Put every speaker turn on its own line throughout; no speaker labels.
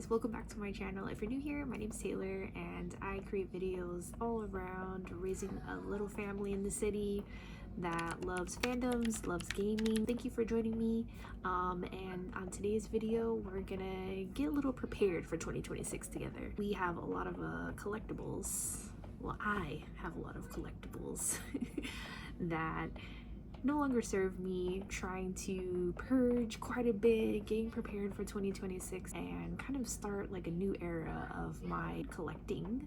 guys, welcome back to my channel. If you're new here, my name's Taylor and I create videos all around raising a little family in the city that loves fandoms, loves gaming. Thank you for joining me. And on today's video, we're gonna get a little prepared for 2026 together. We have a lot of collectibles. Well, I have a lot of collectibles that no longer serve me, trying to purge quite a bit, getting prepared for 2026 and kind of start like a new era of my collecting,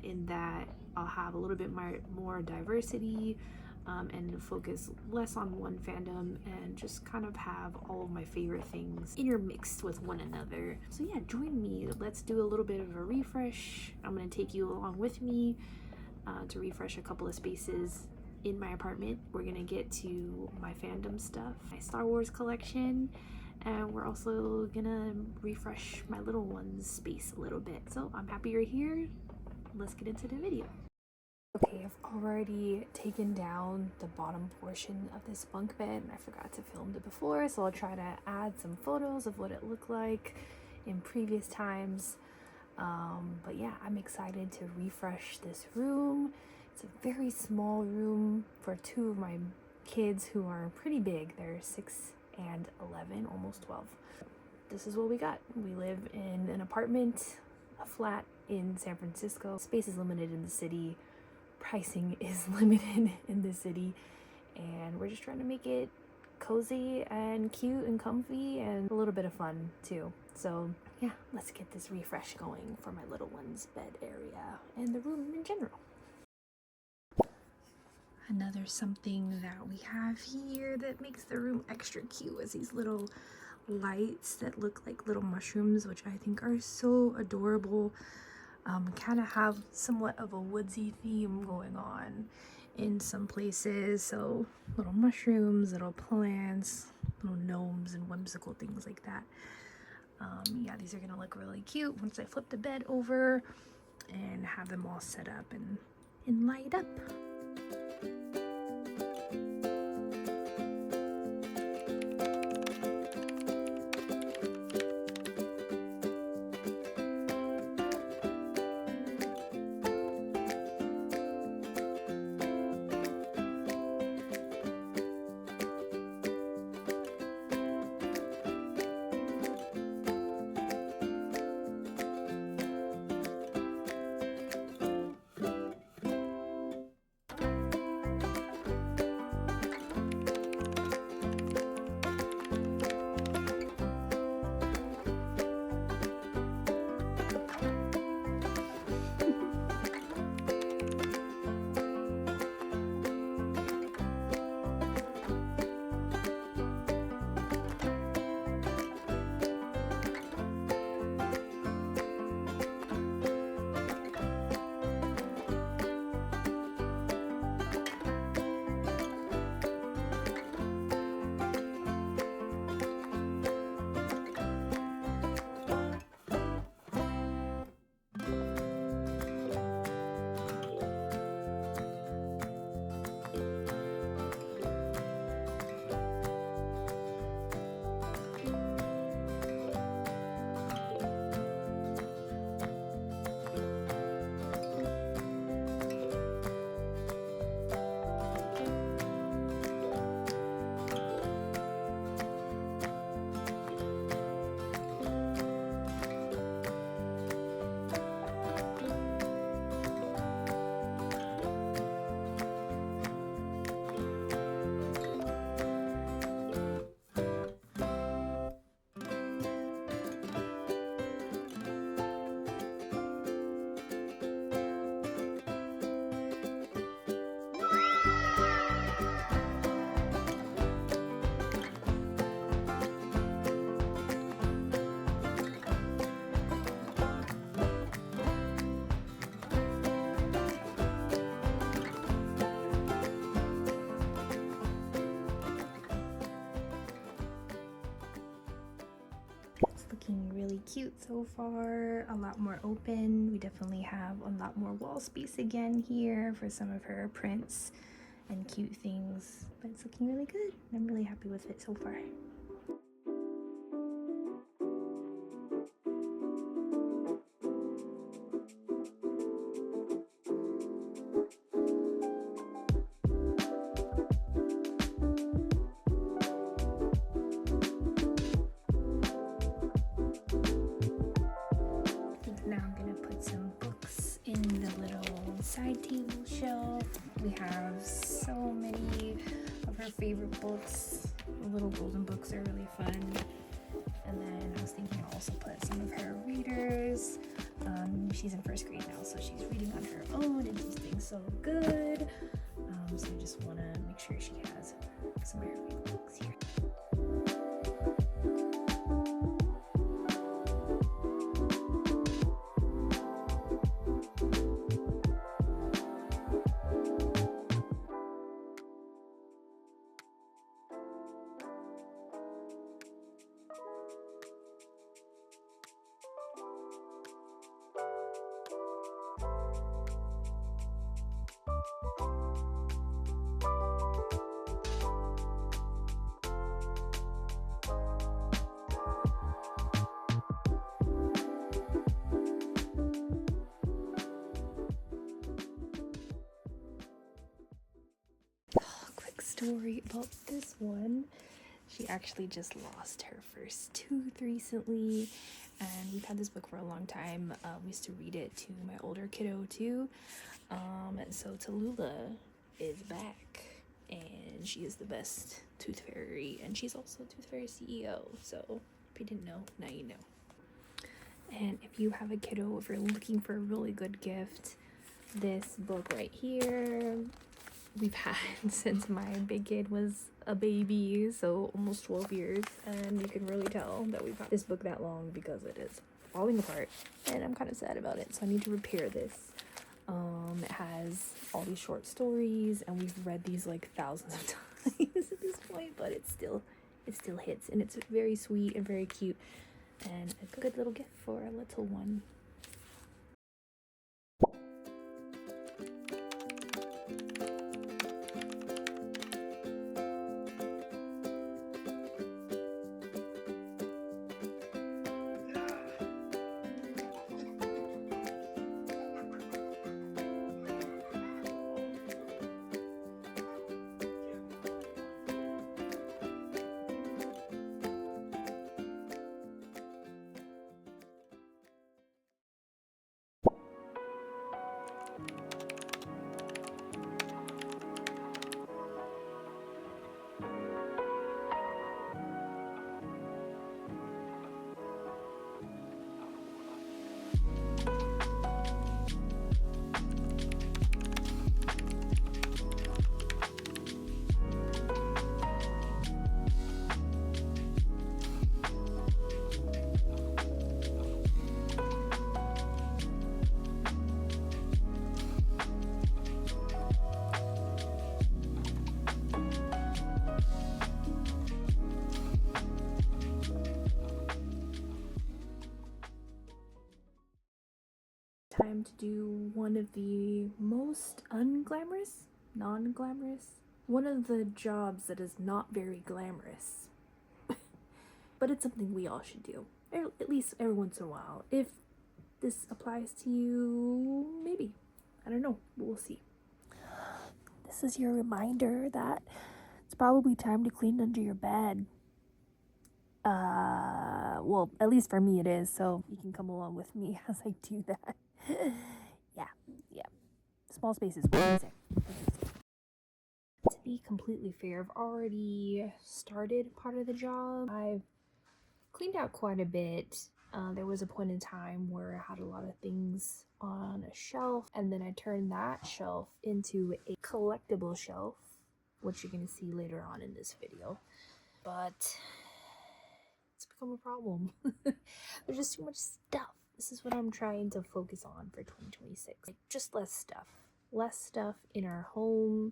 in that I'll have a little bit more diversity, and focus less on one fandom and just kind of have all of my favorite things intermixed with one another. So yeah, join me. Let's do a little bit of a refresh. I'm going to take you along with me to refresh a couple of spaces in my apartment. We're gonna get to my fandom stuff, my Star Wars collection, and we're also gonna refresh my little one's space a little bit. So I'm happy you're here. Let's get into the video. Okay, I've already taken down the bottom portion of this bunk bed and I forgot to film it before, so I'll try to add some photos of what it looked like in previous times. But yeah, I'm excited to refresh this room. It's a very small room for two of my kids who are pretty big. They're 6 and 11, almost 12. This is what we got. We live in an apartment, a flat in San Francisco. Space is limited in the city. Pricing is limited in the city. And we're just trying to make it cozy and cute and comfy and a little bit of fun too. So yeah, let's get this refresh going for my little one's bed area and the room in general. Another something that we have here that makes the room extra cute is these little lights that look like little mushrooms, which I think are so adorable. Kind of have somewhat of a woodsy theme going on in some places. So little mushrooms, little plants, little gnomes and whimsical things like that. Yeah, these are gonna look really cute once I flip the bed over and have them all set up and light up. Really cute so far, a lot more open. We definitely have a lot more wall space again here for some of her prints and cute things, but it's looking really good. I'm really happy with it so far. We have so many of her favorite books. The little golden books are really fun. And then I was thinking I'll also put some of her readers. She's in first grade now, so she's reading on her own and she's doing so good. So I just want to make sure she has some of her favorite books here. Story about this one. She actually just lost her first tooth recently, and we've had this book for a long time. We used to read it to my older kiddo too. So Tallulah is back, and she is the best tooth fairy, and she's also Tooth Fairy CEO. So if you didn't know, now you know. And if you have a kiddo, if you're looking for a really good gift, this book right here we've had since my big kid was a baby, so almost 12 years, and you can really tell that we've had this book that long because it is falling apart, and I'm kind of sad about it, so I need to repair this. It has all these short stories, and we've read these like thousands of times at this point, but it still hits, and it's very sweet and very cute, and a good little gift for a little one. Time to do one of the most unglamorous, non-glamorous, one of the jobs that is not very glamorous, but it's something we all should do, at least every once in a while. If this applies to you, maybe, I don't know, we'll see. This is your reminder that it's probably time to clean under your bed. Well, at least for me it is, so you can come along with me as I do that. yeah. Small spaces, what do you say? To be completely fair, I've already started part of the job. I've cleaned out quite a bit. There was a point in time where I had a lot of things on a shelf, and then I turned that shelf into a collectible shelf, which you're going to see later on in this video. But it's become a problem. There's just too much stuff. This is what I'm trying to focus on for 2026. Like, just less stuff. Less stuff in our home,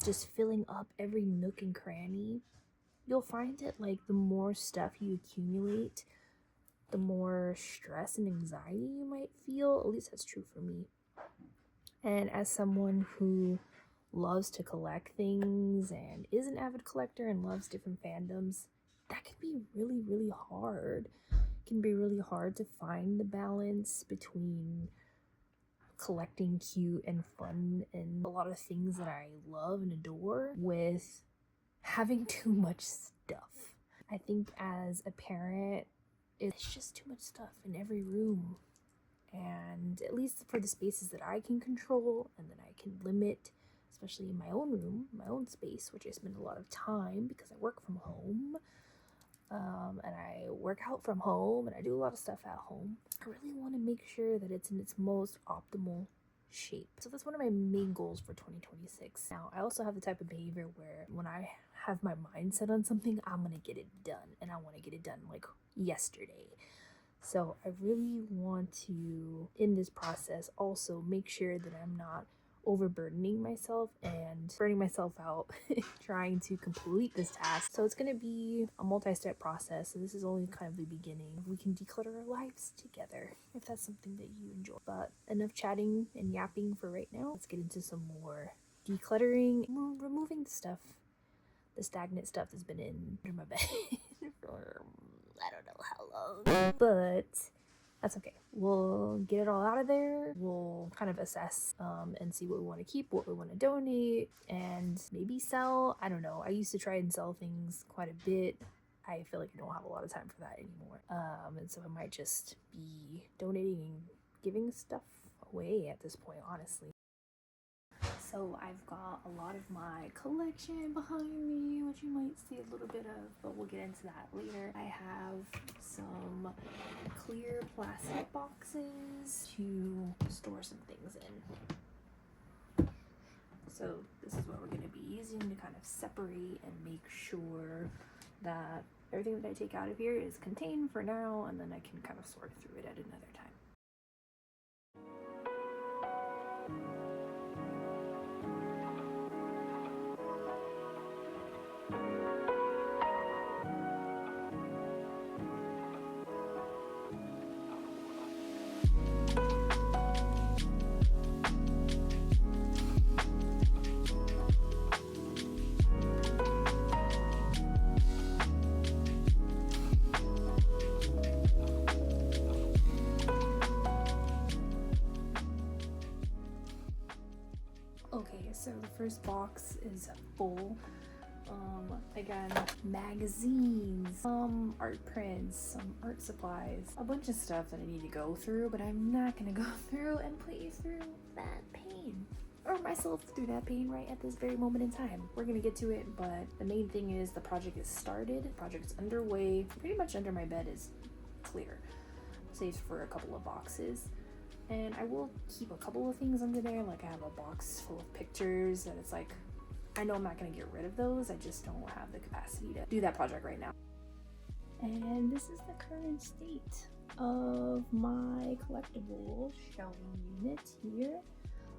just filling up every nook and cranny. You'll find that like the more stuff you accumulate, the more stress and anxiety you might feel. At least that's true for me. And as someone who loves to collect things and is an avid collector and loves different fandoms, that can be really, really hard. It can be really hard to find the balance between collecting cute and fun and a lot of things that I love and adore with having too much stuff. I think as a parent, it's just too much stuff in every room. And at least for the spaces that I can control and that I can limit, especially in my own room, my own space, which I spend a lot of time because I work from home. And I work out from home and I do a lot of stuff at home. I really want to make sure that it's in its most optimal shape. So that's one of my main goals for 2026. Now, I also have the type of behavior where when I have my mind set on something, I'm gonna get it done, and I want to get it done like yesterday. So I really want to, in this process, also make sure that I'm not overburdening myself and burning myself out trying to complete this task. So it's going to be a multi-step process, and this is only kind of the beginning. We can declutter our lives together if that's something that you enjoy. But enough chatting and yapping for right now. Let's get into some more decluttering, removing the stuff, the stagnant stuff that's been under my bed for I don't know how long, but that's okay. We'll get it all out of there. We'll kind of assess and see what we want to keep, what we want to donate, and maybe sell. I don't know. I used to try and sell things quite a bit. I feel like I don't have a lot of time for that anymore. And so I might just be donating and giving stuff away at this point, honestly. So I've got a lot of my collection behind me, which you might see a little bit of, but we'll get into that later. I have some clear plastic boxes to store some things in. So this is what we're going to be using to kind of separate and make sure that everything that I take out of here is contained for now, and then I can kind of sort through it at another time. Okay, so the first box is full. Again, magazines, some art prints, some art supplies, a bunch of stuff that I need to go through, but I'm not gonna go through and put you through that pain. Or myself through that pain right at this very moment in time. We're gonna get to it, but the main thing is the project is started, the project's underway. Pretty much under my bed is clear, save for a couple of boxes. And I will keep a couple of things under there, like I have a box full of pictures that it's like, I know I'm not going to get rid of those, I just don't have the capacity to do that project right now. And this is the current state of my collectible shelving unit here.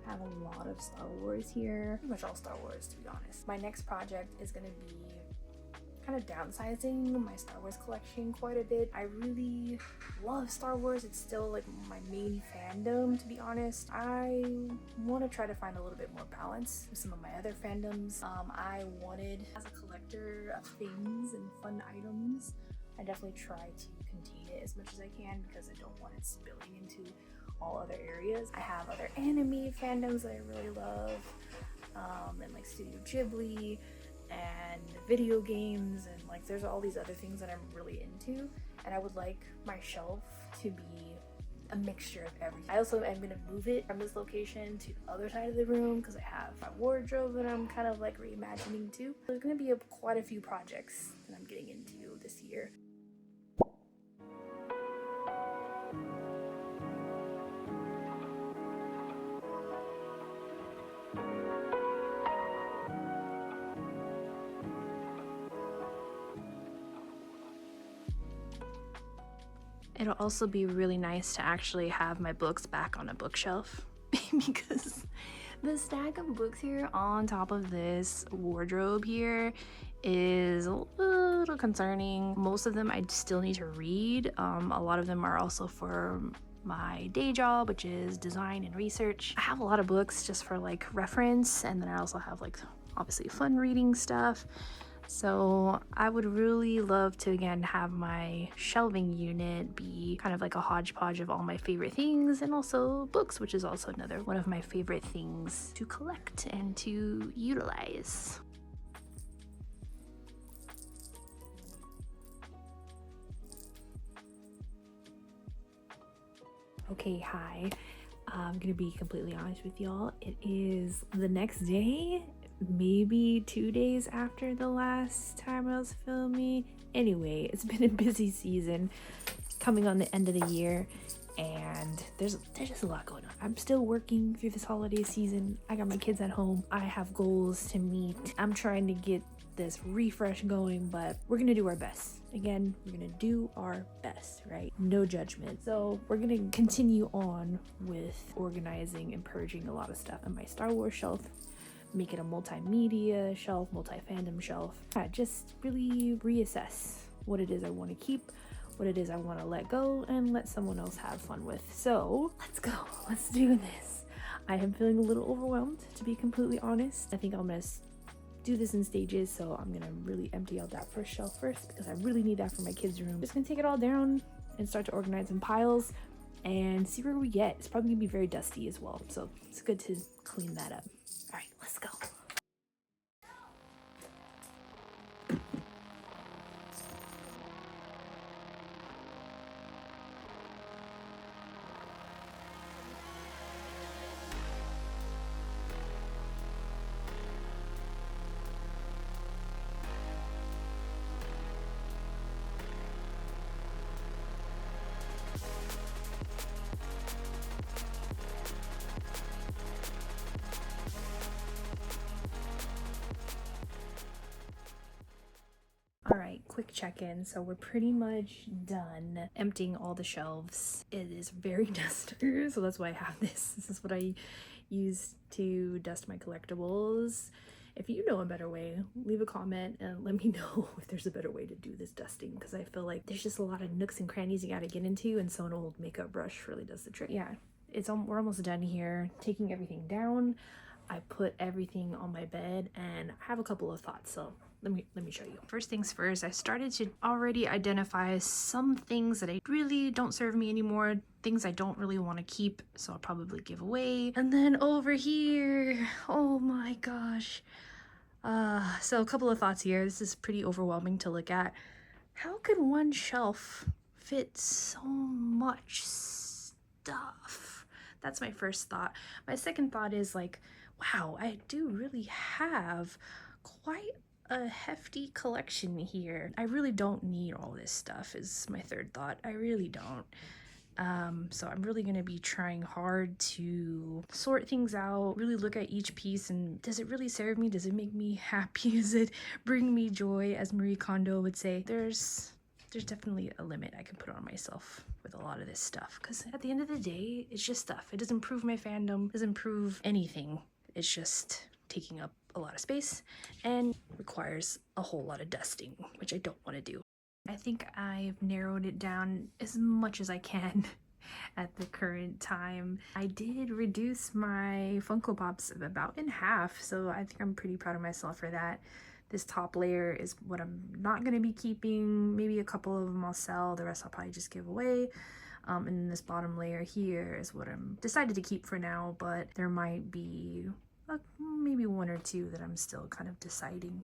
I have a lot of Star Wars here, pretty much all Star Wars to be honest. My next project is going to be kind of downsizing my Star Wars collection quite a bit. I really love Star Wars. It's still like my main fandom, to be honest. I want to try to find a little bit more balance with some of my other fandoms. I wanted, as a collector of things and fun items, I definitely try to contain it as much as I can because I don't want it spilling into all other areas. I have other anime fandoms that I really love, and like Studio Ghibli, and video games, and like there's all these other things that I'm really into, and I would like my shelf to be a mixture of everything. I also am going to move it from this location to the other side of the room because I have my wardrobe that I'm kind of like reimagining too. There's going to be quite a few projects that I'm getting into this year. It'll also be really nice to actually have my books back on a bookshelf because the stack of books here on top of this wardrobe here is a little concerning. Most of them I still need to read. A lot of them are also for my day job, which is design and research. I have a lot of books just for like reference, and then I also have like obviously fun reading stuff. So I would really love to again have my shelving unit be kind of like a hodgepodge of all my favorite things, and also books, which is also another one of my favorite things to collect and to utilize. Okay, hi. I'm gonna be completely honest with y'all. It is the next day, maybe 2 days after the last time I was filming. Anyway, it's been a busy season coming on the end of the year, and there's just a lot going on. I'm still working through this holiday season. I got my kids at home. I have goals to meet. I'm trying to get this refresh going, but we're gonna do our best. Again, we're gonna do our best, right? No judgment. So we're gonna continue on with organizing and purging a lot of stuff on my Star Wars shelf, make it a multimedia shelf, multi-fandom shelf. Yeah, just really reassess what it is I want to keep, what it is I want to let go, and let someone else have fun with. So let's go, let's do this. I am feeling a little overwhelmed, to be completely honest. I think I'm gonna do this in stages, so I'm gonna really empty out that first shelf first because I really need that for my kids' room. Just gonna take it all down and start to organize in piles and see where we get. It's probably gonna be very dusty as well, so it's good to clean that up. All right, let's go. All right, quick check-in. So we're pretty much done emptying all the shelves. It is very dusty, so that's why I have this. This is what I use to dust my collectibles. If you know a better way, leave a comment and let me know if there's a better way to do this dusting, because I feel like there's just a lot of nooks and crannies you gotta get into, and so an old makeup brush really does the trick. Yeah, we're almost done here. Taking everything down, I put everything on my bed, and I have a couple of thoughts, so let me show you. First things first, I started to already identify some things that I really don't serve me anymore, things I don't really want to keep, so I'll probably give away. And then over here, oh my gosh. So a couple of thoughts here. This is pretty overwhelming to look at. How could one shelf fit so much stuff? That's my first thought. My second thought is like, wow, I do really have quite a hefty collection here. I really don't need all this stuff is my third thought. I really don't. So I'm really gonna be trying hard to sort things out, really look at each piece and does it really serve me? Does it make me happy? Does it bring me joy, as Marie Kondo would say? There's definitely a limit I can put on myself with a lot of this stuff, because at the end of the day, it's just stuff. It doesn't improve my fandom, doesn't improve anything. It's just taking up a lot of space and requires a whole lot of dusting, which I don't want to do. I think I've narrowed it down as much as I can at the current time. I did reduce my Funko Pops about in half, so I think I'm pretty proud of myself for that. This top layer is what I'm not going to be keeping. Maybe a couple of them I'll sell, the rest I'll probably just give away. And then this bottom layer here is what I'm decided to keep for now, but there might be maybe one or two that I'm still kind of deciding.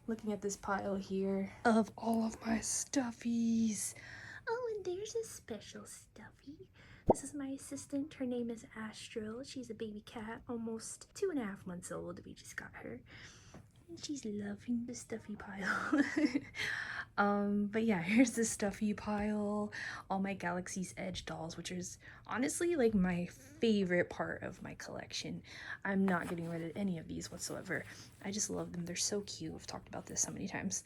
Looking at this pile here of all of my stuffies. Oh, and there's a special stuffy. This is my assistant. Her name is Astral. She's a baby cat, almost 2.5 months old. We just got her. And she's loving the stuffy pile. But yeah, here's the stuffy pile. All my Galaxy's Edge dolls, which is honestly like my favorite part of my collection. I'm not getting rid of any of these whatsoever. I just love them. They're so cute. I've talked about this so many times.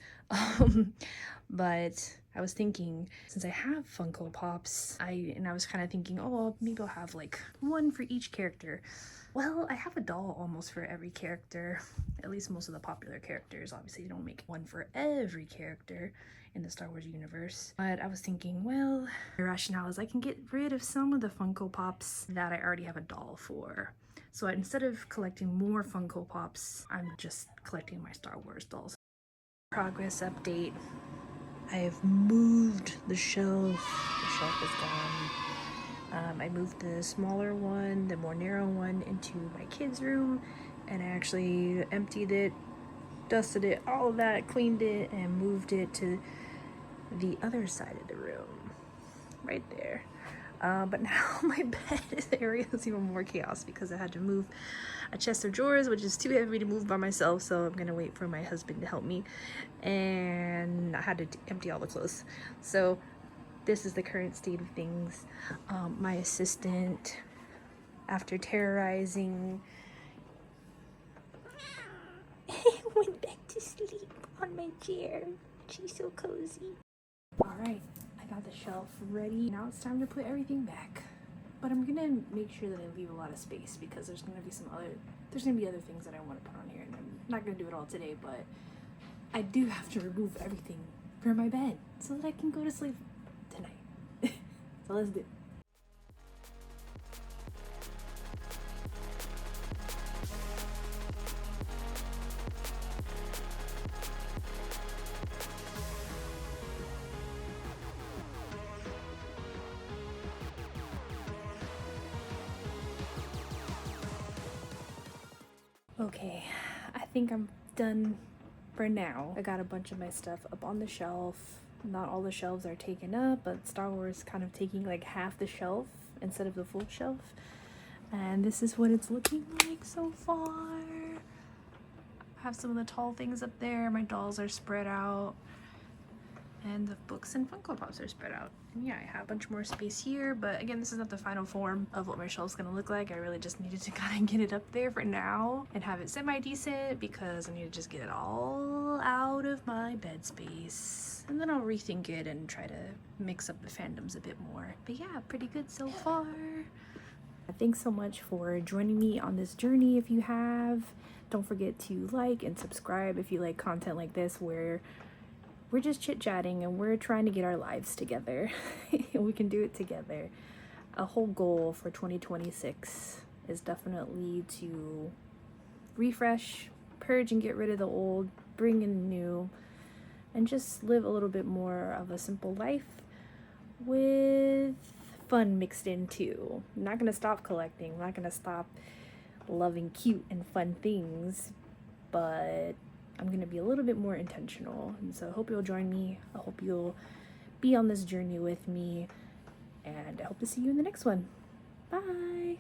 But I was thinking, since I have Funko Pops, I was kind of thinking, oh, well, maybe I'll have like one for each character. Well, I have a doll almost for every character, at least most of the popular characters. Obviously, you don't make one for every character in the Star Wars universe. But I was thinking, well, the rationale is I can get rid of some of the Funko Pops that I already have a doll for. So instead of collecting more Funko Pops, I'm just collecting my Star Wars dolls. Progress update. I have moved the shelf. The shelf is gone. I moved the smaller one, the more narrow one, into my kids' room, and I actually emptied it, dusted it, all of that, cleaned it, and moved it to the other side of the room, right there. But now my bed area is even more chaos because I had to move a chest of drawers, which is too heavy to move by myself, so I'm gonna wait for my husband to help me. And I had to empty all the clothes. So this is the current state of things. My assistant, after terrorizing, went back to sleep on my chair. She's so cozy. Alright, I got the shelf ready. Now it's time to put everything back. But I'm gonna make sure that I leave a lot of space because there's gonna be other things that I want to put on here, and I'm not gonna do it all today, but I do have to remove everything from my bed so that I can go to sleep tonight. So let's do it. Okay, I think I'm done for now. I got a bunch of my stuff up on the shelf. Not all the shelves are taken up, but Star Wars kind of taking like half the shelf instead of the full shelf. And this is what it's looking like so far. I have some of the tall things up there. My dolls are spread out. And the books and Funko Pops are spread out. And yeah, I have a bunch more space here, but again, this is not the final form of what my shelf's gonna look like. I really just needed to kind of get it up there for now and have it semi-decent because I need to just get it all out of my bed space. And then I'll rethink it and try to mix up the fandoms a bit more. But yeah, pretty good so far. Thanks so much for joining me on this journey if you have. Don't forget to like and subscribe if you like content like this where we're just chit-chatting and we're trying to get our lives together. We can do it together. A whole goal for 2026 is definitely to refresh, purge and get rid of the old, bring in the new, and just live a little bit more of a simple life with fun mixed in too. I'm not gonna stop collecting. I'm not gonna stop loving cute and fun things, but I'm gonna be a little bit more intentional. And so I hope you'll join me. I hope you'll be on this journey with me, and I hope to see you in the next one. Bye.